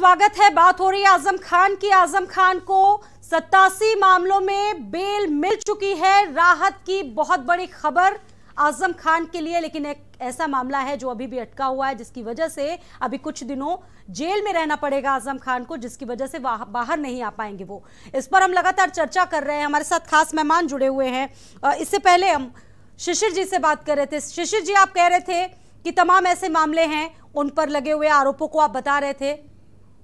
स्वागत है। बात हो रही है आजम खान की। आजम खान को 87 मामलों में बेल मिल चुकी है। राहत की बहुत बड़ी खबर आजम खान के लिए, लेकिन एक ऐसा मामला है जो अभी भी अटका हुआ है, जिसकी वजह से अभी कुछ दिनों जेल में रहना पड़ेगा आजम खान को, जिसकी वजह से बाहर नहीं आ पाएंगे वो। इस पर हम लगातार चर्चा कर रहे हैं। हमारे साथ खास मेहमान जुड़े हुए हैं। इससे पहले हम शिशिर जी से बात कर रहे थे। शिशिर जी, आप कह रहे थे कि तमाम ऐसे मामले हैं, उन पर लगे हुए आरोपों को आप बता रहे थे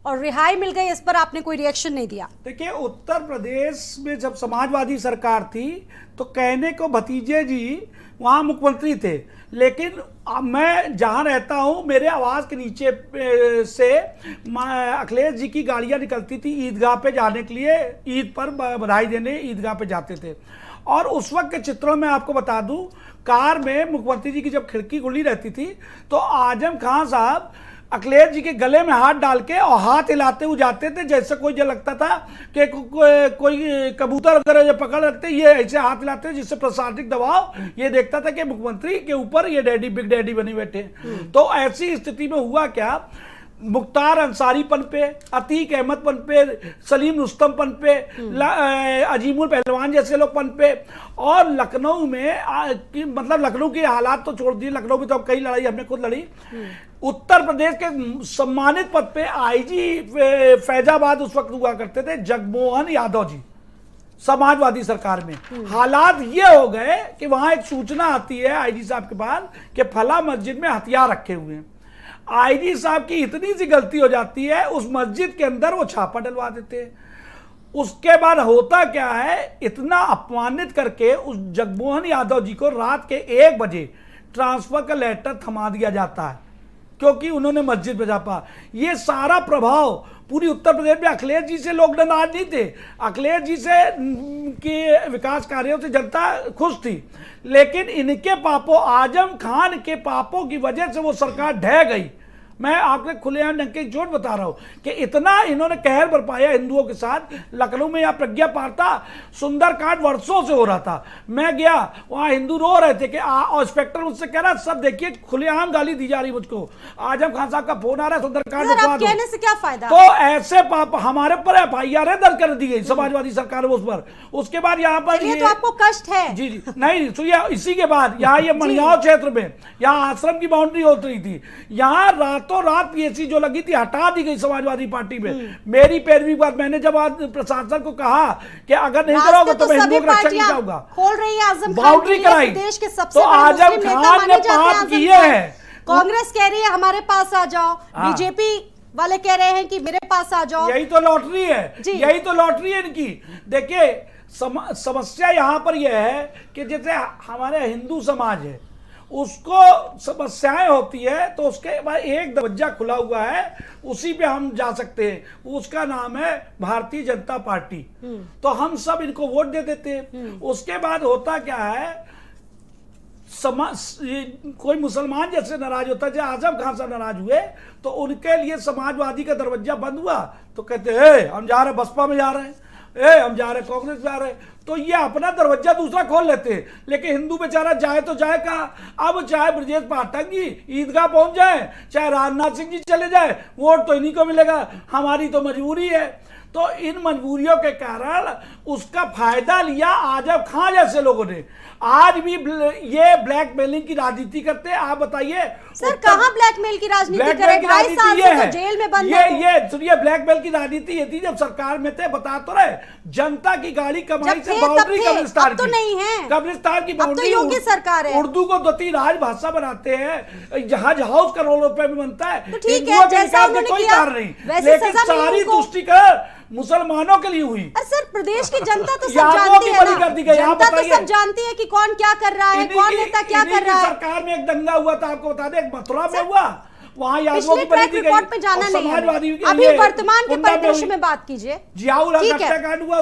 और रिहाई मिल गई, इस पर आपने कोई रिएक्शन नहीं दिया। देखिए, उत्तर प्रदेश में जब समाजवादी सरकार थी तो कहने को भतीजे जी वहाँ मुख्यमंत्री थे, लेकिन मैं जहाँ रहता हूँ मेरे आवास के नीचे से अखिलेश जी की गाड़ियाँ निकलती थी ईदगाह पे जाने के लिए, ईद पर बधाई देने ईदगाह पे जाते थे। और उस वक्त के चित्रों में आपको बता दूं, कार में मुख्यमंत्री जी की जब खिड़की खुली रहती थी तो आजम खान साहब अखिलेश जी के गले में हाथ डाल के और हाथ हिलाते हुए जाते थे, जैसे कोई जो लगता था कि कोई कबूतर अगर ये पकड़ रखते, ये ऐसे हाथ हिलाते जिससे प्रशासनिक दबाव ये देखता था कि मुख्यमंत्री के ऊपर ये डैडी बिग डैडी बने बैठे। तो ऐसी स्थिति में हुआ क्या, मुख्तार अंसारी पन पे, अतीक अहमद पन पे, सलीम रुस्तम पन पे, अजीमुल पहलवान जैसे लोग पन पे, और लखनऊ में मतलब लखनऊ के हालात तो छोड़ दिए, लखनऊ में तो कई लड़ाई हमने खुद लड़ी। उत्तर प्रदेश के सम्मानित पद पे आईजी फैजाबाद उस वक्त हुआ करते थे जगमोहन यादव जी, समाजवादी सरकार में। हालात ये हो गए कि वहां एक सूचना आती है आईजी साहब के पास कि फला मस्जिद में हथियार रखे हुए हैं। आईजी साहब की इतनी सी गलती हो जाती है, उस मस्जिद के अंदर वो छापा डलवा देते हैं। उसके बाद होता क्या है, इतना अपमानित करके उस जगमोहन यादव जी को रात के 1 बजे ट्रांसफर का लेटर थमा दिया जाता है, क्योंकि उन्होंने मस्जिद पे छापा। ये सारा प्रभाव पूरी उत्तर प्रदेश में, अखिलेश जी से लोग नाराज नहीं थे, अखिलेश जी से के विकास कार्यों से जनता खुश थी, लेकिन इनके पापों, आजम खान के पापों की वजह से वो सरकार ढह गई। मैं आपके खुलेआम ढंग के जोड़ बता रहा हूं कि इतना इन्होंने कहर बरपाया हिंदुओं के साथ। लखनऊ में यहाँ प्रज्ञा पार्ता सुंदरकांड वर्षों से हो रहा था, मैं गया वहां हिंदू रो रहे थे कि और इंस्पेक्टर मुझसे कह रहा, सब देखिए खुलेआम गाली दी जा रही मुझको, आजम खान साहब का फोन आ रहा है, सुंदरकांड कहने से क्या फायदा। तो ऐसे पाप हमारे पर FIR दर्ज कर दी गई समाजवादी सरकार उस पर। उसके बाद यहाँ पर तो आपको कष्ट है। जी जी नहीं सुनिए, इसी के बाद यहाँ ये मनियाव क्षेत्र में यहाँ आश्रम की बाउंड्री होती रही थी, यहाँ रातों रात PSC जो लगी थी हटा दी गई समाजवादी पार्टी में। मेरी पैरवी बात, मैंने जब आज प्रशासन को कहा कि अगर नहीं करोगे तो मैं हिंदुओं की रक्षा नहीं चाहूंगा, खोल रही है आजम बाउंड्री कराई, देश के सबसे तो आजम खान ने पाप किए हैं। कांग्रेस कह रही है हमारे पास आ जाओ, बीजेपी वाले कह रहे हैं कि मेरे पास आ जाओ। यही तो लॉटरी है, यही तो लॉटरी है इनकी। देखिए, समस्या यहाँ पर यह है कि जैसे हमारे हिंदू समाज है, उसको समस्याएं होती है तो उसके बाद एक दरवाजा खुला हुआ है, उसी पे हम जा सकते हैं, उसका नाम है भारतीय जनता पार्टी। तो हम सब इनको वोट दे देते हैं। उसके बाद होता क्या है, कोई मुसलमान जैसे नाराज होता है, जैसे आजम खान साहब नाराज हुए तो उनके लिए समाजवादी का दरवाजा बंद हुआ, तो कहते हैं हम जा रहे बसपा में जा रहे हैं, हम जा रहे कांग्रेस जा रहे हैं, तो ये अपना दरवाजा दूसरा खोल लेते हैं। लेकिन हिंदू बेचारा जाए तो जाए कहाँ। अब चाहे ब्रजेश पाठक जी ईदगाह पहुंच जाए, चाहे राजनाथ सिंह जी चले जाए, वोट तो इन्हीं को मिलेगा, हमारी तो मजबूरी है। तो इन मजबूरियों के कारण उसका फायदा लिया आजम खान जैसे लोगों ने। आज भी ये ब्लैकमेलिंग की राजनीति करते हैं। आप बताइए सर, कहां ब्लैकमेल की राजनीति करें? 2.5 साल से तो जेल में बंद है। ये सुनिए, ब्लैकमेल की राजनीति ये थी जब सरकार में थे, बता तो रहे, जनता की गाड़ी कमाई से बाउंड्री कब्रिस्तान तो नहीं है, कब्रिस्तान की बाउंड्री। तो योगी सरकार है, उर्दू को 2-3 राजभाषा बनाते हैं, जहाज हाउस करोड़ों रुपए में बनता है, तो ठीक है, जैसा उन्होंने किया, लेकिन सारी तुष्टिकर मुसलमानों के लिए हुई। सर, प्रदेश की जनता तो सब जानती है ना, जनता तो सब जानती है कि कौन क्या कर रहा है, कौन नेता क्या कर रहा है। सरकार में एक दंगा हुआ था, आपको बता दें, मथुरा में हुआ, वहाँ यादवों की ट्रैक रिकॉर्ड पे जाना नहीं है, अभी वर्तमान के परिदृश्य में बात कीजिए।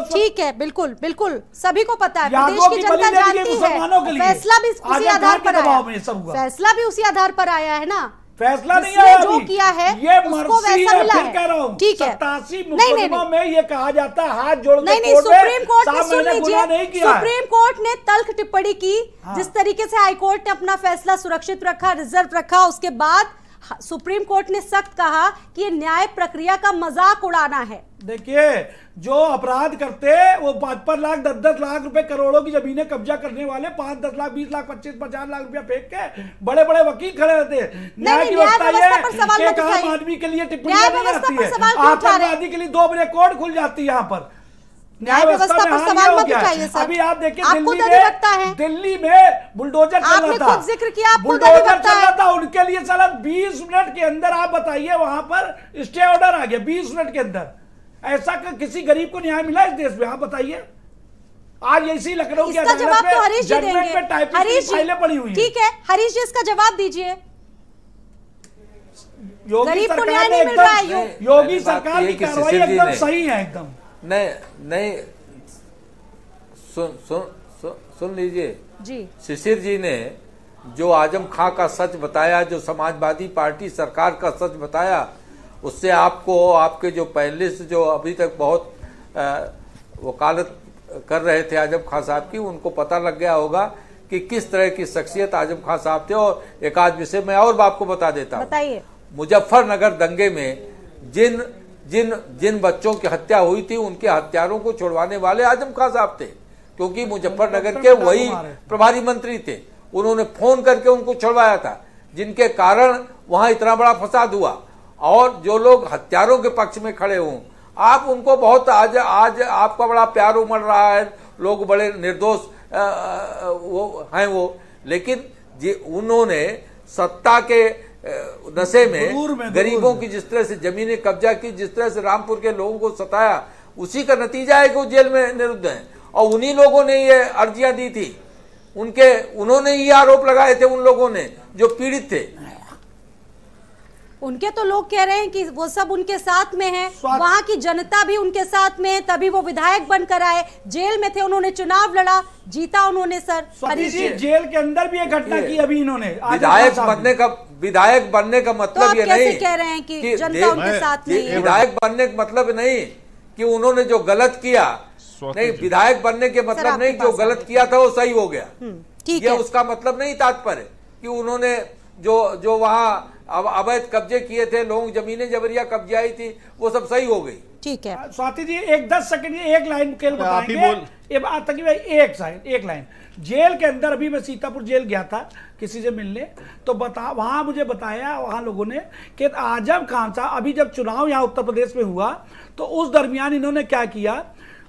ठीक है, बिल्कुल बिल्कुल, सभी को पता है, प्रदेश की जनता जानती है, फैसला भी उसी आधार पर आया, फैसला भी उसी आधार पर आया है ना, फैसला नहीं आया, जो किया है ये उसको वैसा मिला है। कह रहा हूं, ठीक है, 87 मुकदमों में ये कहा जाता है हाथ जोड़ के नहीं, सुप्रीम कोर्ट ने सुन लीजिए, सुप्रीम कोर्ट ने तल्ख टिप्पणी की, जिस तरीके से हाई कोर्ट ने अपना फैसला सुरक्षित रखा, रिजर्व रखा, उसके बाद सुप्रीम कोर्ट ने सख्त कहा कि ये न्याय प्रक्रिया का मजाक उड़ाना है। देखिए, जो अपराध करते वो 5-5 लाख 10-10 लाख रुपए करोड़ों की जमीनें कब्जा करने वाले 5-10 लाख 20 लाख 25-50 लाख रुपया फेंक के बड़े बड़े वकील खड़े रहते हैं। न्याय की व्यवस्था ये एक आम आदमी के लिए टिप्पणियां नहीं आती है, आतंकवादी के लिए 2 रिकॉर्ड खुल जाती है। यहाँ पर न्याय व्यवस्था पर सवाल मत उठाइए सर। अभी आप देखिए दिल्ली में बुलडोजर चल रहा था, जिक्र किया, बुलडोजर चल रहा था, उनके लिए साला 20 मिनट के अंदर आप बताइए वहां पर स्टे ऑर्डर आ गया 20 मिनट के अंदर। ऐसा किसी गरीब को न्याय मिला इस देश में? आप बताइए। आज ऐसी लखनऊ की अदालत में जजमेंट पे टाइपिंग फाइलें पड़ी हुई हैं। ठीक है, हरीश जी इसका जवाब दीजिए। योगी सरकार ने एकदम, योगी सरकार की कार्रवाई एकदम सही है, एकदम नहीं सुन लीजिए जी। शिशिर जी ने जो आजम खां का सच बताया, जो समाजवादी पार्टी सरकार का सच बताया, उससे आपको आपके जो पैनलिस्ट जो अभी तक बहुत वकालत कर रहे थे आजम खां साहब की, उनको पता लग गया होगा कि किस तरह की शख्सियत आजम खां साहब थे। और एक आध विषय मैं और आपको बता देता हूं। बताइए। मुजफ्फरनगर दंगे में जिन बच्चों की हत्या हुई थी, उनके हत्यारों को छुड़वाने वाले आजम खां साहब थे, क्योंकि मुजफ्फरनगर के वही प्रभारी मंत्री थे। उन्होंने फोन करके उनको छुड़वाया था, जिनके कारण वहां इतना बड़ा फसाद हुआ। और जो लोग हत्यारों के पक्ष में खड़े हों, आप उनको बहुत आज आपका बड़ा प्यार उमड़ रहा है, लोग बड़े निर्दोष वो हैं वो, लेकिन उन्होंने सत्ता के नशे में गरीबों की जिस तरह से जमीनें कब्जा की, जिस तरह से रामपुर के लोगों को सताया, उसी का नतीजा है कि वो जेल में निरुद्ध हैं। और उन्हीं लोगों ने ये अर्जियां दी थी, उन्होंने ये आरोप लगाए थे उन लोगों ने जो पीड़ित थे। उनके तो लोग कह रहे हैं कि वो सब उनके साथ में है, वहां की जनता भी उनके साथ में है, तभी वो विधायक बनकर आए। जेल में थे, उन्होंने चुनाव लड़ा, जीता उन्होंने। सर जेल के अंदर भी एक घटना की अभी इन्होंने। विधायक बनने का मतलब तो ये नहीं कह रहे हैं कि जनता उनके साथ में है। विधायक बनने का मतलब नहीं कि उन्होंने जो गलत किया, नहीं, विधायक बनने के मतलब नहीं जो गलत किया था वो सही हो गया, ये उसका मतलब नहीं तात्पर्य कि उन्होंने जो वहां अवैध कब्जे किए थे, लोग जमीनें जबरिया कब्जाई थी, वो सब सही हो गई। ठीक है स्वाति जी, 10 सेकंड एक लाइन खेल बताएंगे। एक लाइन। जेल के अंदर अभी मैं सीतापुर जेल गया था किसी से मिलने, तो वहां मुझे बताया वहां लोगों ने कि आजम खान साहब अभी जब चुनाव यहाँ उत्तर प्रदेश में हुआ, तो उस दरमियान इन्होंने क्या किया,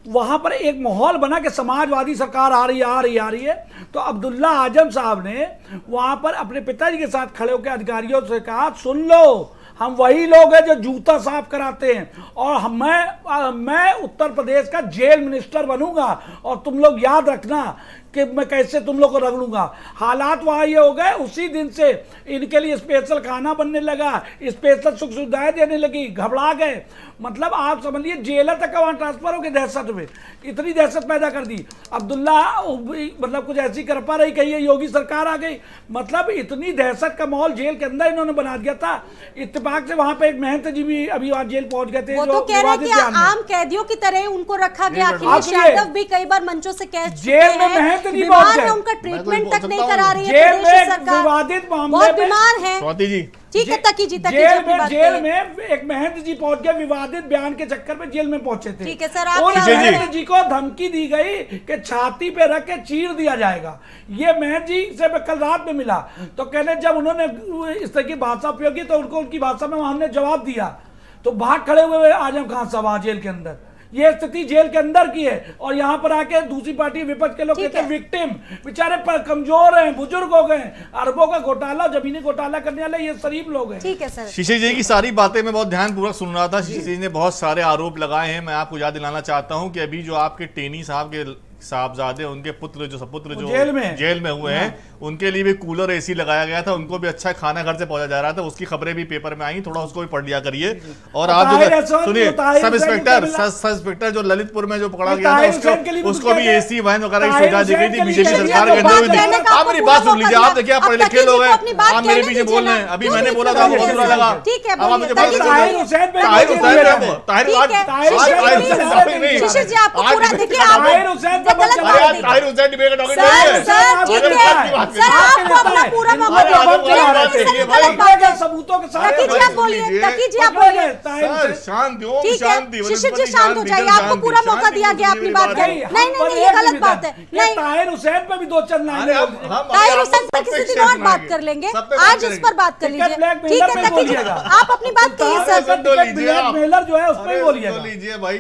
वहां पर एक माहौल बना कि समाजवादी सरकार आ रही है। तो अब्दुल्ला आजम साहब ने वहां पर अपने पिताजी के साथ खड़े होकर अधिकारियों से कहा, सुन लो, हम वही लोग हैं जो जूता साफ कराते हैं, और मैं उत्तर प्रदेश का जेल मिनिस्टर बनूंगा, और तुम लोग याद रखना कि मैं कैसे तुम लोग को रगड़ूंगा। हालात वहां ये हो गए, उसी दिन से इनके लिए स्पेशल खाना बनने लगा, स्पेशल सुख सुविधाएं देने लगी, घबरा गए। मतलब आप समझिए जेलर तक का वहां ट्रांसफर हो गया दहशत में, इतनी दहशत पैदा कर दी। अब्दुल्ला मतलब कुछ ऐसी करपा रही, कही योगी सरकार आ गई, मतलब इतनी दहशत का माहौल जेल के अंदर इन्होंने बना दिया था। इत्तेफाक से वहां पे एक महंत जी भी अभी वहां जेल पहुंच गए थे। वो तो कह रहे हैं कि आम कैदियों की तरह उनको रखा गया। अखिलेश यादव भी कई बार मंचों से कह चुके हैं, बीमार है, उनका ट्रीटमेंट तक नहीं करा रही है प्रदेश सरकार, विवादित मामले बहुत बीमार है। स्वाति जी, ठीक है, तकी जी जेल में एक महंत जी पहुंच गए, विवादित बयान के चक्कर में जेल में पहुंचे थे। ठीक है सर, और महंत जी को धमकी दी गई कि छाती पे रख के चीर दिया जाएगा। ये महंत जी से मैं कल रात में मिला, तो कहने जब उन्होंने इस तरह की भाषा उपयोग की तो उनको उनकी भाषा में हमने जवाब दिया, तो भाग खड़े हुए आजम खान साहब जेल के अंदर। ये स्थिति जेल के अंदर की है, और यहाँ पर आके दूसरी पार्टी विपक्ष के लोग कहते हैं विक्टिम, बेचारे पर कमजोर हैं, बुजुर्ग हो गए, अरबों का घोटाला, जमीनी घोटाला करने वाले ये शरीफ लोग हैं। ठीक है सर। शिशिर जी की सारी बातें मैं बहुत ध्यानपूर्वक सुन रहा था। शिशिर जी ने बहुत सारे आरोप लगाए हैं। मैं आपको याद दिलाना चाहता हूं कि अभी जो आपके टेनी साहब के साहबजादे, उनके पुत्र जो सपुत्र जो जेल में हुए हैं, उनके लिए भी कूलर एसी लगाया गया था, उनको भी अच्छा खाना घर से पहुंचा जा रहा था। उसकी खबरें भी पेपर में आई, थोड़ा उसको भी पढ़ लिया करिए। और आप जो सुनिए, सब इंस्पेक्टर जो ललितपुर में जो पकड़ा गया था, उसको भी एसी वैन वगैरह की सुविधा दी गई थी बीजेपी सरकार के अंदर। आप मेरी बात सुन लीजिए, आप देखिए, आप पढ़े लिखे लोग हैं, आप मेरे पीछे बोल रहे हैं। अभी मैंने बोला था, आपको बुरा लगा, अब आप मुझे बात है, गलत बात है। ताहिर हुसैन डिबेट का टॉपिक सर नहीं है। ठीक है, सर आपको अपना पूरा मौका दिया, सबूतों के साथ तकी जी आप बोलिए, तकी जी आप बोलिए। सर शांति, ओम ठीक शांति, है, शिशिर जी शांत हो जाइए, आपको पूरा मौका दिया गया अपनी बात करने। नहीं, ये गलत बात है। नहीं, ताहिर हुसैन पे भी दो चंद ताहिर हुसैन पर किसी दिन और बात कर लेंगे, आज इस पर बात कर लीजिए। ठीक है तकी जी, आप अपनी बात कहिए सर। ब्लैकमेलर जो है उस पर बोलिए भाई,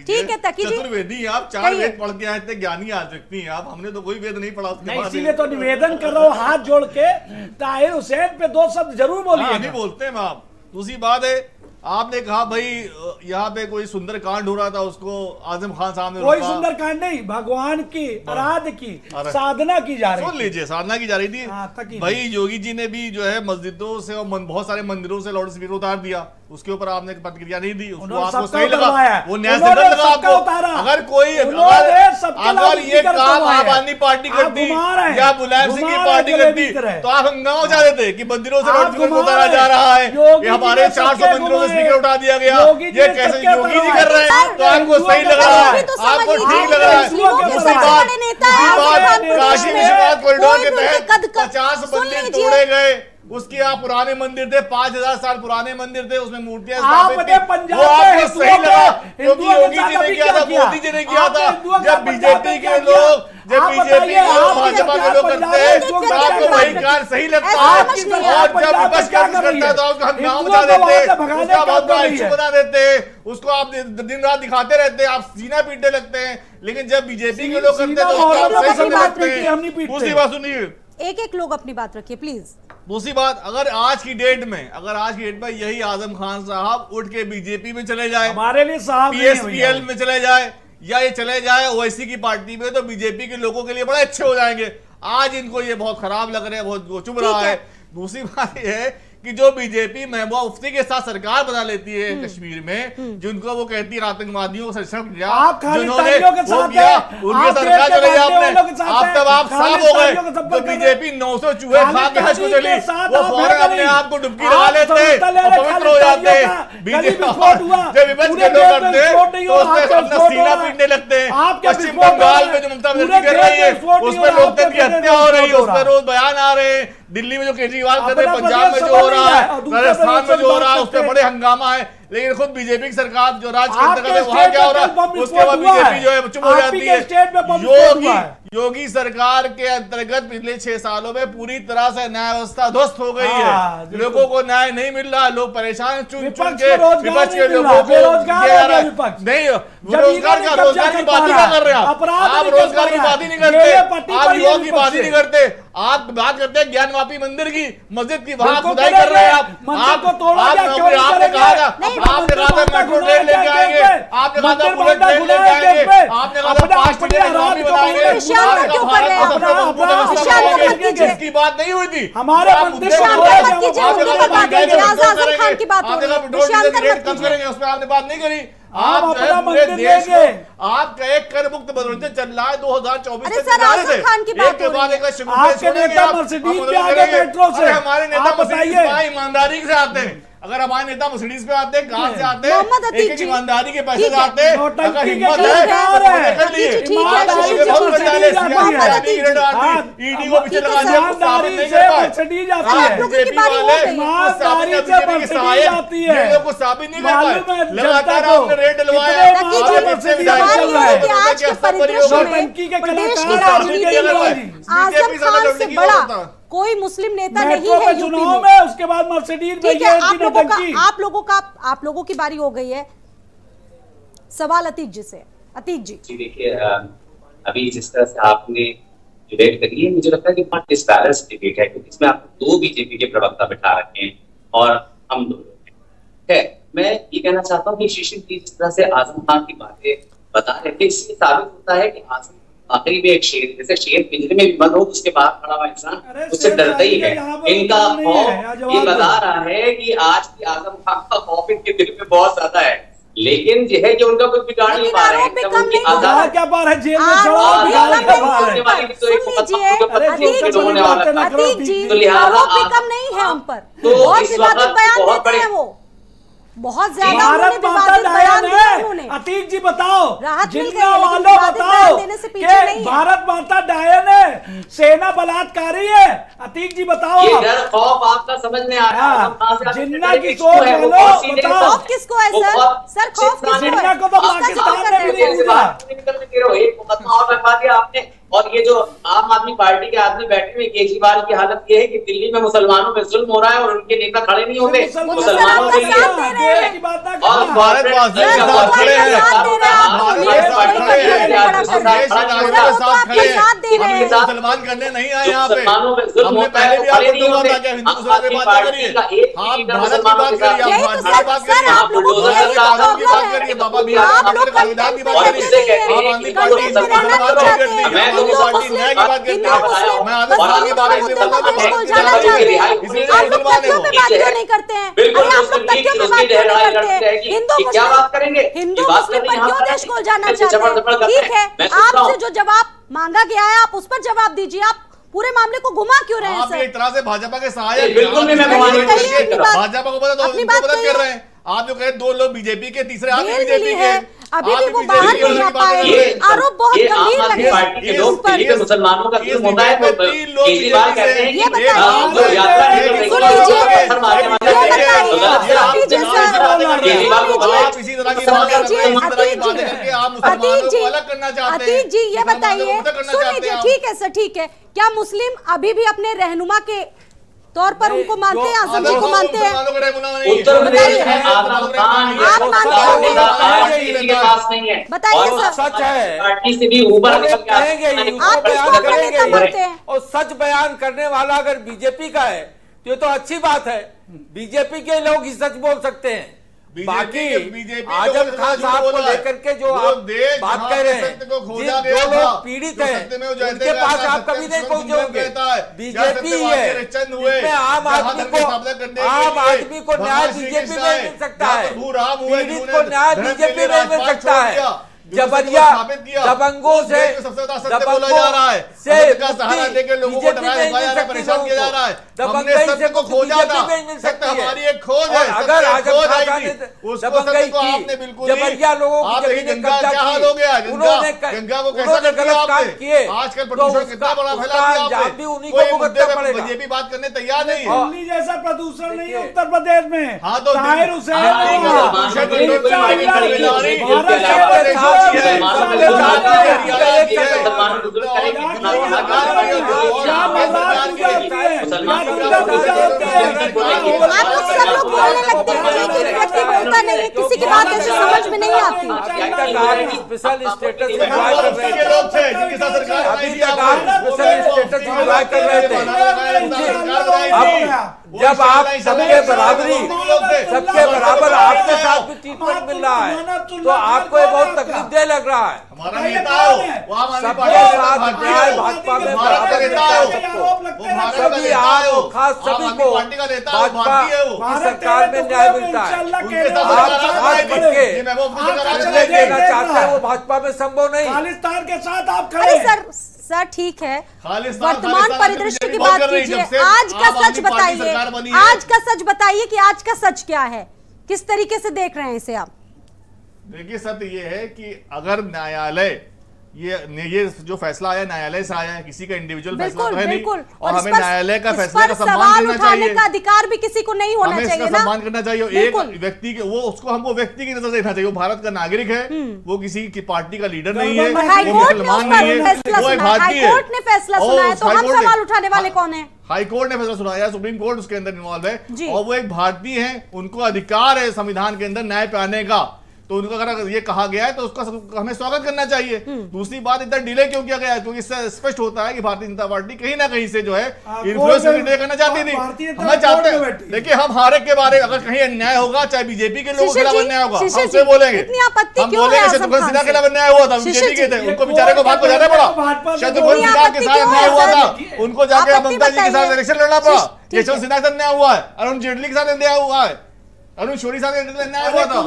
ठीक है तकी जी, चतुर्वेदी आप 4 वेद पढ़ के आए थे, ज्ञानी आ सकती हैं आप, हमने तो कोई वेद नहीं पढ़ा। इसीलिए तो निवेदन कर रहा हूँ हाथ जोड़ के, ताहिर हुसैन पे दो शब्द जरूर बोलिए। नहीं बोलते हैं आप। दूसरी बात है, आपने कहा भाई यहाँ पे कोई सुंदर कांड हो रहा था, उसको आजम खान साहब ने कोई सुंदर कांड नहीं, भगवान की आराध्य की साधना की जा रही, सुन लीजिए, साधना की जा रही थी। भाई योगी जी ने भी जो है मस्जिदों से और बहुत सारे मंदिरों से लाउड स्पीकर उतार दिया, उसके ऊपर आपने प्रतिक्रिया नहीं दी, उसको आपको सही लगा, वो न्याय से लगा आपको। अगर कोई अगर ये काम आम आदमी पार्टी करती या मुलायम सिंह की पार्टी करती तो आप हंगामा हो जाते थे कि मंदिरों से लाउड स्पीकर उतारा जा रहा है, ये हमारे 400 मंदिरों से स्पीकर उठा दिया गया, ये कैसे योगी जी कर रहे हैं? तो आपको सही लग रहा है, आपको ठीक लग रहा है। दूसरी बात, काशी विश्वनाथ कॉरिडोर के तहत 50 मंदिर तोड़े गए, उसके आप पुराने मंदिर थे, 5000 साल पुराने मंदिर थे, उसमें मूर्तियां स्थापित थी, वो आपको सही लगा क्योंकि योगी जी ने किया था, मोदी जी ने किया था। जब बीजेपी के लोग, जब बीजेपी और भाजपा के लोग करते हैं तो आपको वही कार्य सही लगता है, और जब विपक्ष करता है तो उसका हंगामा बना देते, उसका बहुत बड़ा इश्यू बना देते, उसको आप दिन रात दिखाते रहते हैं, आप सीना पीटने लगते हैं। लेकिन जब बीजेपी के लोग करते हैं तो उसको आप सही समझ लगते हैं। दूसरी बात सुनिए, एक लोग अपनी बात रखिए प्लीज। दूसरी बात, अगर आज की डेट में यही आजम खान साहब उठ के बीजेपी में चले जाए, हमारे लिए पीएसपीएल में चले जाए, या ये चले जाए ओवैसी की पार्टी में, तो बीजेपी के लोगों के लिए बड़े अच्छे हो जाएंगे। आज इनको ये बहुत खराब लग रहे हैं, बहुत चुभ रहा है। दूसरी बात यह है कि जो बीजेपी महबूबा मुफ्ती के साथ सरकार बना लेती है कश्मीर में, जिनको वो कहती है आतंकवादियों को संरक्षण दिया, जिन्होंने वो किया, उनके सरकार चले गए आपने, आप तब आप साफ हो गए। तो बीजेपी 900 चूहे खा के हज को चली, वो फौरन अपने आप को डुबकी लगा लेते और पवित्र हो जाते। बीजेपी जब विपक्ष के लोग करते हैं तो उसमें अपना सीना पीटने लगते हैं। पश्चिम बंगाल में जो ममता बनर्जी कर रही है उसमें लोकतंत्र की हत्या हो रही है, उस पर रोज बयान आ रहे हैं। दिल्ली में जो केजरीवाल कर रहे हैं, पंजाब में जो हो रहा है, राजस्थान में जो हो रहा है, उस पर बड़े हंगामा है। लेकिन खुद बीजेपी की सरकार जो राज्य के अंतर्गत है वहां क्या हो रहा है, उसके बाद बीजेपी जो है चुप हो जाती है। योगी सरकार के अंतर्गत पिछले 6 सालों में पूरी तरह से न्याय व्यवस्था ध्वस्त हो गई है, लोगों को न्याय नहीं मिल रहा, लोग परेशान, चुन चुन के विपक्ष के लोगों को नहीं, रोजगार की बात ही कर रहे हैं आप रोजगार की बात ही नहीं करते, आप युवाओं की बात ही नहीं करते, आप बात करते हैं ज्ञानवापी मंदिर की, मस्जिद की, वहां खुदाई कर रहे हैं आपने कहा था मेट्रो ट्रेन लेके आएंगे, आपने कहा था बुलेट ट्रेन लेके आएंगे, आपने कहा था 5 ट्रिलियन इकोनॉमी बनाएंगे, इसकी बात नहीं हुई थी। हमारे कम करेंगे उसमें आपने बात नहीं करी। आप पूरे देश को आपका एक कर मुक्त मनोरंजन चल रहा है 2024 से एक के बाद एक हमारे नेता ईमानदारी से आते हैं। अगर हमारे नेता मर्सिडीज पे आते हैं, कहां से आते हैं, एक ईमानदारी के पैसे से आते हैं। अगर हिम्मत है कर लिए ईडी को पीछे लगा दिया, साबित नहीं कर पाए, बीजेपी वाले साबित नहीं कर पाए, लगातार आपने रेड डलवाया, आजम खान से बड़ा कोई मुस्लिम नेता नहीं है यूपी में। उसके बाद मर्सिडीज ठीक है, आप लोगों की बारी हो गई है। सवाल अतीक जी से। अतीक जी देखिए, अभी जिस तरह से आपने डिबेट करी है, मुझे लगता है कि बहुत डिस्बैलेंस डिबेट है, क्योंकि इसमें आपने 2 बीजेपी के प्रवक्ता बिठा रखे हैं और हम 2 लोग हैं। मैं ये कहना चाहता हूँ कि शिशिर जी जिस तरह से आजम खान की बातें बता रहे थे, इससे साबित होता है कि आजम आखिरी में एक शेर, जैसे शेर पिंजरे में भी बंद हो, उसके बाहर खड़ा हुआ इंसान उससे डरता ही है। इनका खौफ ये बता रहा है कि आज की आजम खान का खौफ इनके दिल में बहुत ज्यादा है, लेकिन जो है कि उनका कुछ बिगाड़ नहीं पा रहे हैं। बहुत ज्यादा भारत माता बयान है। अतीक जी बताओ, राहत मिल जिन्ना गई, वालों बताओ देने से पीछे कि नहीं। भारत माता डायन है, सेना बलात्कारी है। अतीक जी बताओ। ये डर खौफ आपका समझ में आ रहा है। जिन्ना की सोच बोलो, बताओ खौफ किसको है सर खौफ किसको है? जिन्ना को तो पाकिस्तान ने भी नहीं दिया। एक मुकदमा और लगवा दिया आपने। और ये जो आम आदमी पार्टी के आदमी बैठे हुए, केजरीवाल की हालत ये है कि दिल्ली में मुसलमानों पे जुल्म हो रहा है और उनके नेता खड़े नहीं होंगे। मुसलमानों के लिए और भारतवासी खड़े हैं, मुसलमान करने नहीं आए यहाँ पे। हमने पहले भी आपको बोला था कि हिंदू मुसलमान की बात करिए, आप भारत की बात करिए, आप भारत की बात करिए, आप बुलडोजर की बात करिए, बाबा बी संविधान की बात करिए, आप आदमी पार्टी मैं पार्टी न्याय की बात करते हैं, मैं आदर्श के बारे में बोलता हूं, नहीं करते हैं। क्या बात करेंगे? हिंदू मुस्लिम पर क्यों देश को जाना चाहते हैं? ठीक है, आपसे जो जवाब मांगा गया है आप उस पर जवाब दीजिए। आप पूरे मामले को घुमा क्यों रहे हैं? आप एक तरह से भाजपा के सहायक, बिल्कुल नहीं, मैं भाजपा को मदद कर रहे हैं। आप जो कहे 2 लोग बीजेपी के, तीसरे आदमी बीजेपी के, अभी भी वो बाहर नहीं आ पाए। आरोप बहुत गंभीर लगे पार्टी के लोग दिल्ली में मुसलमानों का जुल्म होता है, केजरीवाल कहते हैं ये बताइए, सुन लीजिए, अतीक जी ये बताइए, सुन लीजिए, ठीक है सर, ठीक है, क्या मुस्लिम अभी भी अपने रहनुमा के तौर पर उनको मानते हैं, आजम जी को मानते हैं? उत्तर प्रदेश में आजम खान के पास नहीं है, बताइए सर। सच है, पार्टी से भी ऊपर कहेंगे और सच बयान करने वाला अगर बीजेपी का है तो ये तो अच्छी बात है। बीजेपी के लोग ही सच बोल सकते हैं। बाकी आजम खान साहब को लेकर के जो आप बात कह रहे हैं, जो लोग पीड़ित हैं उनके पास आप कभी नहीं पहुंचे होंगे। बीजेपी है, इसमें आम आदमी को न्याय बीजेपी में मिल सकता है, पीड़ित को न्याय बीजेपी में मिल सकता है। जबरिया दबंगों से बोला जा रहा है, सहारा देकर लोगों को डराया धमकाया परेशान किया जा रहा है। हमने सत्य को खोजा था, सत्य हमारी एक खोज है। अगर आपने बिल्कुल जबरिया लोगों की गंगा क्या हाल हो गया, गंगा को कैसा गलत काम किए। आजकल प्रदूषण कितना बड़ा फैला दिया आपने, कोई मुद्दे पे बीजेपी बात करने तैयार नहीं है। दिल्ली जैसा प्रदूषण नहीं है उत्तर प्रदेश में। हाँ तो किसी की बात ऐसे समझ में नहीं आती। स्पेशल स्टेटस एंजॉय कर रहे थे, अभी तक स्पेशल स्टेटस एंजॉय कर रहे थे। जब आप सबके बराबर आपके साथ भी ट्रीटमेंट मिल रहा है तो आपको ये बहुत तकलीफ दे लग रहा है। हमारा नेता हो, सबके साथ न्याय भाजपा में बराबर मिलता है सबको, सभी आप खास सभी को भाजपा की सरकार में न्याय मिलता है। आप हाथ बढ़ के देना चाहते हैं वो भाजपा में संभव नहीं। खालिस्तान के साथ आप खड़े सर ठीक है, वर्तमान परिदृश्य की बात कीजिए। आज का सच बताइए, आज का सच बताइए कि आज का सच क्या है, किस तरीके से देख रहे हैं इसे आप? देखिए सत्य ये है कि अगर न्यायालय ये जो फैसला आया न्यायालय से आया है, किसी का इंडिविजुअल फैसला तो है नहीं, और हमें न्यायालय का फैसले का सम्मान करना चाहिए। का अधिकार भी किसी को नहीं होना चाहिए, इसका सम्मान करना चाहिए। एक व्यक्ति के हमको व्यक्ति की नजर से देखना चाहिए। वो भारत का नागरिक है, वो किसी की पार्टी का लीडर नहीं है, वो मुसलमान नहीं है, वो एक भारतीय है। हाईकोर्ट ने फैसला सुनाया तो हम सवाल उठाने वाले कौन है? हाईकोर्ट ने फैसला सुनाया, सुप्रीम कोर्ट उसके अंदर इन्वॉल्व है, और वो एक भारतीय है, उनको अधिकार है संविधान के अंदर न्याय पाने का। तो उनको अगर ये कहा गया है तो उसका हमें स्वागत करना चाहिए। दूसरी बात, इतना डिले क्यों किया गया है? क्योंकि इससे स्पष्ट होता है कि भारतीय जनता पार्टी कहीं ना कहीं से जो है इन्फ्लुएंस करना चाहती थी। हम चाहते हैं, देखिए हम हारे के बारे अगर कहीं अन्याय होगा, चाहे बीजेपी के लोगों के खिलाफ अन्याय होगा, हम उसे बोलेंगे। हम बोलेंगे शत्रुघ्न सिन्हा के खिलाफ अन्याय हुआ था, बीजेपी के थे, उनको बेचारे को बात को जाना पड़ा। शत्रुघ्न सिन्हा के साथ अन्याय हुआ था, उनको जाके ममता जी के साथ इलेक्शन लड़ना पड़ा। यशवंत सिन्हा के साथ अन्याय हुआ है, अरुण जेटली के साथ अन्याय हुआ है, अरुण शोरी साहब अन्याय हुआ था।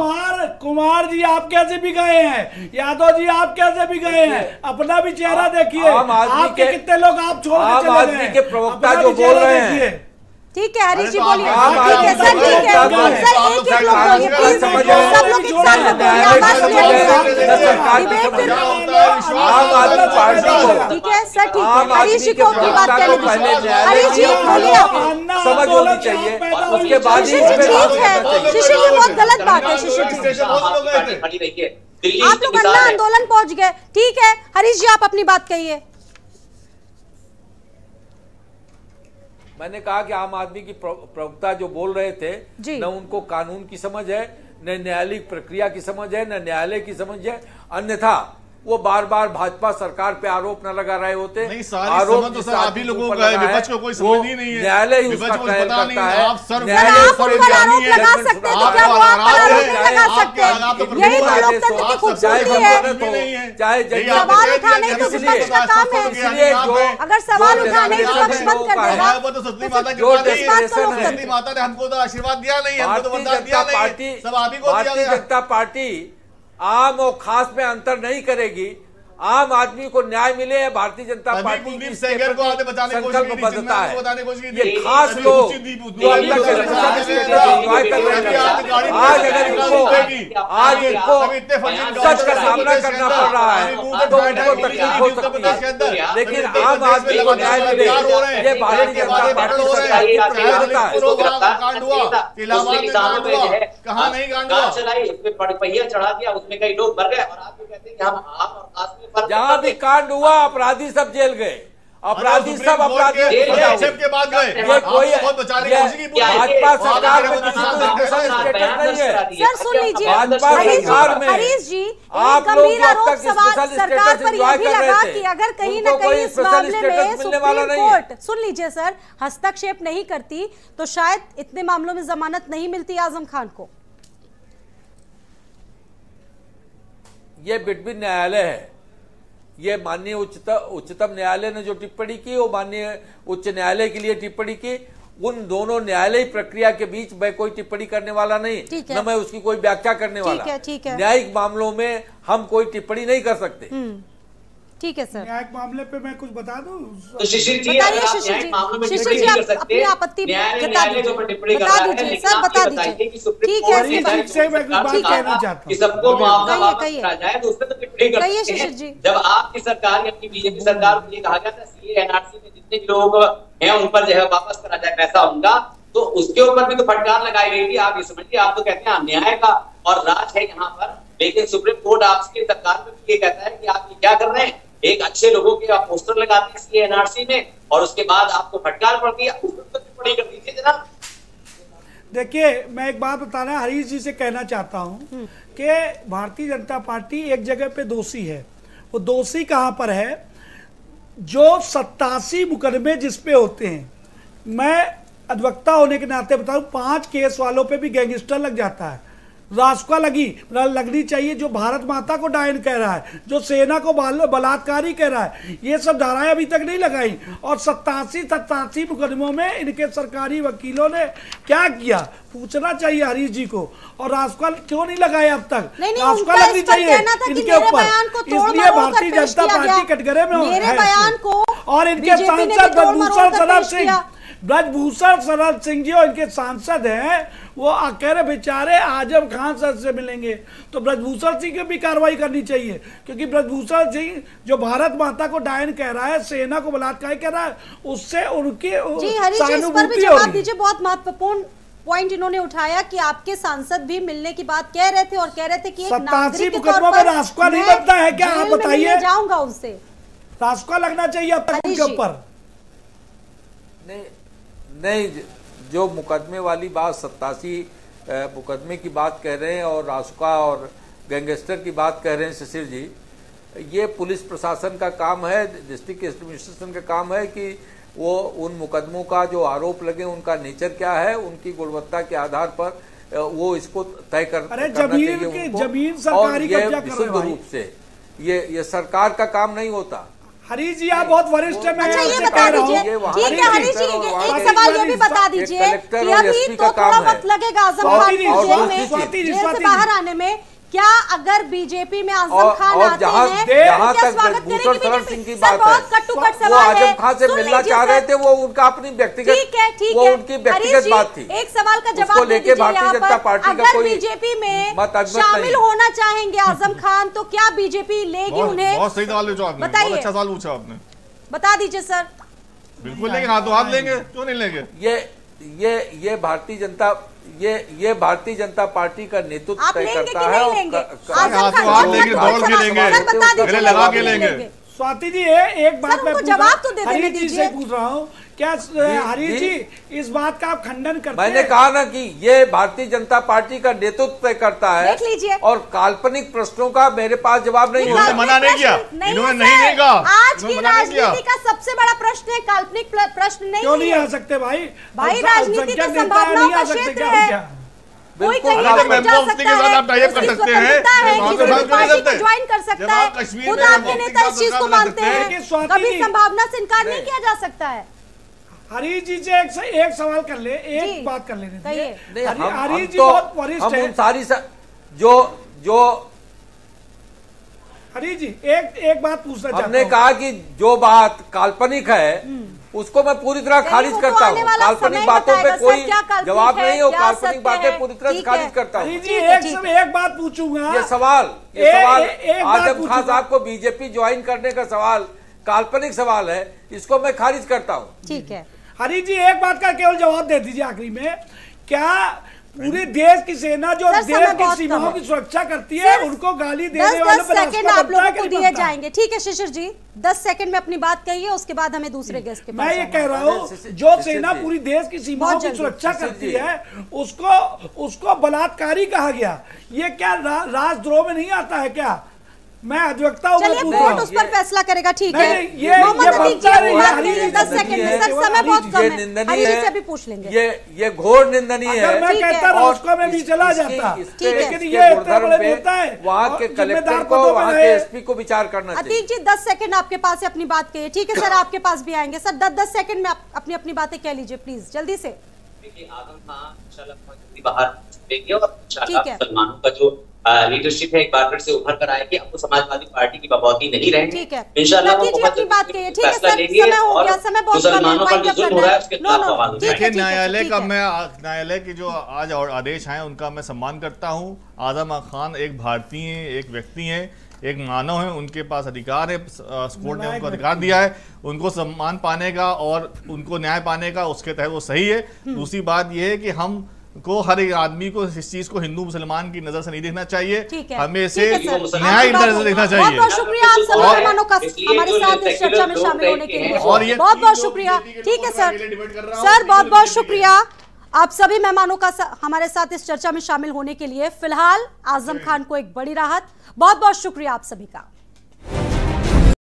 कुमार जी आप कैसे भी गए हैं, यादव जी आप कैसे भी गए हैं, अपना भी चेहरा देखिए। आपके कितने लोग आप छोड़ के चले गए, के प्रवक्ता जो बोल रहे हैं, ठीक है हरीश जी बोलिए। ठीक है सर, ठीक है सर, एक एक लोग बोलिए प्लीज, सब लोग एक साथ में बोलिए, आवाज ठीक है सर, ठीक है हरीश जी को अपनी बात करने दीजिए। हरीश जी बोलिए आप, समझ होनी चाहिए, उसके बाद शिशिर जी ठीक है, शिशिर जी बहुत गलत बात है, शिशिर जी आप लोग अन्ना आंदोलन पहुंच गए, ठीक है हरीश जी आप अपनी बात कहिए। मैंने कहा कि आम आदमी की प्रवक्ता जो बोल रहे थे, न उनको कानून की समझ है, न न्यायालयिक प्रक्रिया की समझ है, न न्यायालय की समझ है, अन्यथा वो बार बार भाजपा सरकार पे आरोप न लगा रहे होते। आरोप तो सर आप ही लोगों का है, विपक्ष को कोई समझ ही नहीं है, न्यायालय ही उसका ट्रायल करता है। आप उन पर आरोप लगा सकते हैं तो क्या वो आप पर आरोप नहीं लगा सकते? यही तो लोकतंत्र की खूबसूरती है। चाहे सवाल उठाने तो विपक्ष का काम है, अगर सवाल उठाने तो विपक्ष बंद कर देगा। माता ने हमको तो आशीर्वाद दिया नहीं, हमको तो वरदान दिया नहीं, सब आप ही को दिया। भारतीय जनता पार्टी आम और खास में अंतर नहीं करेगी। आम आदमी को न्याय मिले, भारतीय जनता पार्टी की संकल्पबद्धता है। ये खास लोग जो अब तक एंजॉय कर रहे हैं, आज इनको सच का सामना करना पड़ रहा है तो उनको तकलीफ हो सकती है, लेकिन आम आदमी को न्याय मिले ये भारतीय जनता पार्टी सरकार की प्रतिबद्धता है। कहाँ नहीं गांड पहिया चढ़ा दिया, उसमें कई लोग मर गए और आप कहते हैं कि हम आम और खास में जहां भी कांड हुआ अपराधी सब जेल गए, अपराधी सब अपराधी के बाद गए। ये कोई भाजपा सरकार में किसी को स्पेशल स्टेटस नहीं है। सर सुन लीजिए, भाजपा सरकार में हरीश जी आप लोग अब तक स्पेशल सरकार पर यह भी लगा कि अगर कहीं न कहीं इस मामले में सुप्रीम कोर्ट, सुन लीजिए सर, हस्तक्षेप नहीं करती तो शायद इतने मामलों में जमानत नहीं मिलती आजम खान को। ये बिटवीन न्यायालय है, ये माननीय उच्चतम न्यायालय ने जो टिप्पणी की वो माननीय उच्च न्यायालय के लिए टिप्पणी की। उन दोनों न्यायालयी प्रक्रिया के बीच मैं कोई टिप्पणी करने वाला नहीं, न मैं उसकी कोई व्याख्या करने वाला। न्यायिक मामलों में हम कोई टिप्पणी नहीं कर सकते। ठीक है सर। न्यायिक मामले पे मैं कुछ बता दूं? तो शिशिर जी अगर आप न्यायिक मामलों में टिप्पणी नहीं कर सकते, न्यायालय जो टिप्पणी कर रहा है, सर बता दीजिए कि सुप्रीम कोर्ट कि सबको मुआवजा दिया जाए तो उसमें तो टिप्पणी कर सकते हैं। जब आपकी सरकार या अपनी बीजेपी सरकार को ये कहा गया था सीए एनआरसी में जितने भी लोग हैं उन पर जो है वापस करा जाए पैसा उनका, तो उसके ऊपर भी तो फटकार लगाई गई थी। आप ये समझिए, आप तो कहते हैं न्याय का और राज है यहाँ पर, लेकिन सुप्रीम कोर्ट आपकी सरकार में ये कहता है कि आप ये क्या कर रहे हैं, एक अच्छे लोगों के आप पोस्टर लगाते हैं इसलिए एनआरसी में और उसके बाद आपको फटकार पड़ती है, उस पर टिप्पणी कर दीजिए जनाब। देखिए मैं एक बात बताना हरीश जी से कहना चाहता हूं कि भारतीय जनता पार्टी एक जगह पे दोषी है। वो दोषी कहां पर है? जो 87 मुकदमे जिस पे होते हैं, मैं अधिवक्ता होने के नाते बताऊं 5 केस वालों पे भी गैंगस्टर लग जाता है, रासुका लगनी चाहिए। जो भारत माता को डायन कह रहा है, जो सेना को बलात्कारी कह रहा है, ये सब धाराएं अभी तक नहीं लगाई। और 87 मुकदमों में इनके सरकारी वकीलों ने क्या किया पूछना चाहिए हरीश जी को। और रासुका क्यों नहीं लगाए अब तक? रासुका लगनी चाहिए इनके ऊपर, इसलिए भारतीय जनता पार्टी कटघरे में है। और इनके सांसद ब्रजभूषण शरद सिंह जी और इनके सांसद हैं, वो कह रहे बेचारे आजम खान सर से मिलेंगे, तो ब्रजभूषण सिंह की भी कार्रवाई करनी चाहिए, क्योंकि ब्रजभूषण सिंह जो भारत माता को डायन कह रहा है, सेना को बलात्कार कह रहा है, उससे उनकी सहानुभूति जवाब दीजिए। बहुत महत्वपूर्ण पॉइंट इन्होंने उठाया कि आपके सांसद भी मिलने की बात कह रहे थे और कह रहे थे कि एक नागरिक के तौर पर रासुका नहीं बनता है क्या? आप बताइए। जाऊंगा उनसे, रासुका लगना चाहिए अब तक उनके ऊपर। नहीं, जो मुकदमे वाली बात 87 मुकदमे की बात कह रहे हैं और रासुका और गैंगस्टर की बात कह रहे हैं शिशिर जी, ये पुलिस प्रशासन का काम है, डिस्ट्रिक्ट एडमिनिस्ट्रेशन का काम है कि वो उन मुकदमों का जो आरोप लगे उनका नेचर क्या है, उनकी गुणवत्ता के आधार पर वो इसको तय करना चाहिए उनको। जमीन सरकारी कब्जा कर रहे हैं रूप से, ये सरकार का काम नहीं होता। हरीश जी आप बहुत वरिष्ठ हैं, अच्छा ये बता दीजिए, ठीक है हरीश जी एक सवाल ये भी बता दीजिए कि अभी तो थोड़ा वक्त लगेगा आजम खान को जेल से बाहर आने में, क्या अगर बीजेपी में आजम खान आते हैं जहां तक भूषण शरण सिंह की बात है, वो आजम खान से मिलना चाह रहे थे, वो उनका अपनी व्यक्तिगत वो उनकी व्यक्तिगत बात थी। एक सवाल का जवाब लेके भारतीय जनता पार्टी का कोई बीजेपी में शामिल होना चाहेंगे आजम खान, तो क्या बीजेपी लेगी उन्हें? बहुत सही सवाल पूछा आपने, बहुत अच्छा सवाल पूछा आपने, बता दीजिए सर। बिल्कुल लेंगे, हाथों हाथ लेंगे, क्यों नहीं लेंगे? ये भारतीय जनता पार्टी का नेतृत्व तय करता है। लगा के लेंगे। स्वाति जी एक बात मैं हरीश जी से पूछ रहा हूँ, क्या हरीश जी इस बात का आप खंडन करते हैं? मैंने कहा ना कि ये भारतीय जनता पार्टी का नेतृत्व तय करता है, और काल्पनिक प्रश्नों का मेरे पास जवाब नहीं होता। मना नहीं किया, इन्होंने नहीं देगा। आज की राजनीति का सबसे बड़ा प्रश्न है काल्पनिक प्रश्न नहीं। क्यों नहीं आ सकते भाई? राजनीति तो संभावनाओं का क्षेत्र है, कोई कहीं पर जा सकता है, आप टाइप कर सकते हैं, पार्टी को ज्वाइन कर सकता है, खुद आपके नेता इस चीज को मानते हैं, कभी संभावना से इनकार नहीं किया जा सकता है। हरीश जी से एक सवाल कर ले, एक बात कर लेने दीजिए। हरीश जी बहुत वरिष्ठ है। सारी जो हरीश जी एक बात पूछना चाहता हूं। हमने कहा कि जो बात काल्पनिक है उसको मैं पूरी तरह खारिज करता हूँ। काल्पनिक बातों पे कोई जवाब नहीं हो, काल्पनिक बातें पूरी तरह खारिज करता हूँ। एक बात पूछूंगा, ये सवाल आजम खान साहब को बीजेपी ज्वाइन करने का सवाल काल्पनिक सवाल है, इसको मैं खारिज करता हूँ। ठीक है हरीश जी, एक बात का केवल जवाब दे दीजिए आखिरी में, क्या पूरे देश की सेना जो देश की सीमाओं की सुरक्षा करती है उनको गाली देने वालों पर 10 सेकंड आप लोगों को दिए जाएंगे? ठीक है शिशिर जी, 10 सेकंड में अपनी बात कहिए, उसके बाद हमें दूसरे गेस्ट के पास। मैं ये कह रहा हूँ, जो सेना पूरी देश की सीमाओं की सुरक्षा करती है उसको बलात्कारी कहा गया, ये क्या राजद्रोह में नहीं आता है क्या? मैं अधिवक्ता हूं, चलिए कोर्ट उस पर फैसला करेगा। ठीक है, ये 10 सेकंड में, सर समय बहुत कम है, हरीश से भी पूछ लेंगे। ये घोर निंदनीय है। मैं कहता रॉस्को में भी चला जाता, लेकिन ये इतना बड़ा नेता है, वहाँ के कलेक्टर को, वहाँ के एसपी को विचार करना चाहिए। अतीक जी 10 सेकंड आपके पास है अपनी बात कहिए। ठीक है सर, आपके पास भी आएंगे सर, 10 सेकंड में अपनी अपनी बातें कह लीजिए प्लीज, जल्दी से। देखिए आजम खान इंशाल्लाह बाहर देंगे और इंशाल्लाह मुसलमानों का जो लीडरशिप है एक बार फिर से उभर कर आएगी। अब तो समाजवादी पार्टी की बपौती नहीं रहेंगी। ठीक है, इंशाल्लाह वो अपनी बात कहिए। ठीक है सर, समय हो गया, समय बहुत कम है। देखिए न्यायालय की जो आज आदेश आए उनका मैं सम्मान करता हूँ। आजम खान एक भारतीय है, एक व्यक्ति है, एक मानव है, उनके पास अधिकार है, कोर्ट ने उनको अधिकार दिया है उनको सम्मान पाने का और उनको न्याय पाने का, उसके तहत वो सही है। दूसरी बात यह है कि हम को हर एक आदमी को इस चीज को हिंदू मुसलमान की नजर से नहीं देखना चाहिए, हमें इसे न्याय की नजर से देखना चाहिए। बहुत शुक्रिया आप सब मेहमानों का हमारे साथ इस चर्चा में शामिल होने के लिए, और बहुत बहुत शुक्रिया। ठीक है सर, बहुत बहुत शुक्रिया आप सभी मेहमानों का हमारे साथ इस चर्चा में शामिल होने के लिए। फिलहाल आजम खान को एक बड़ी राहत, बहुत बहुत शुक्रिया आप सभी का।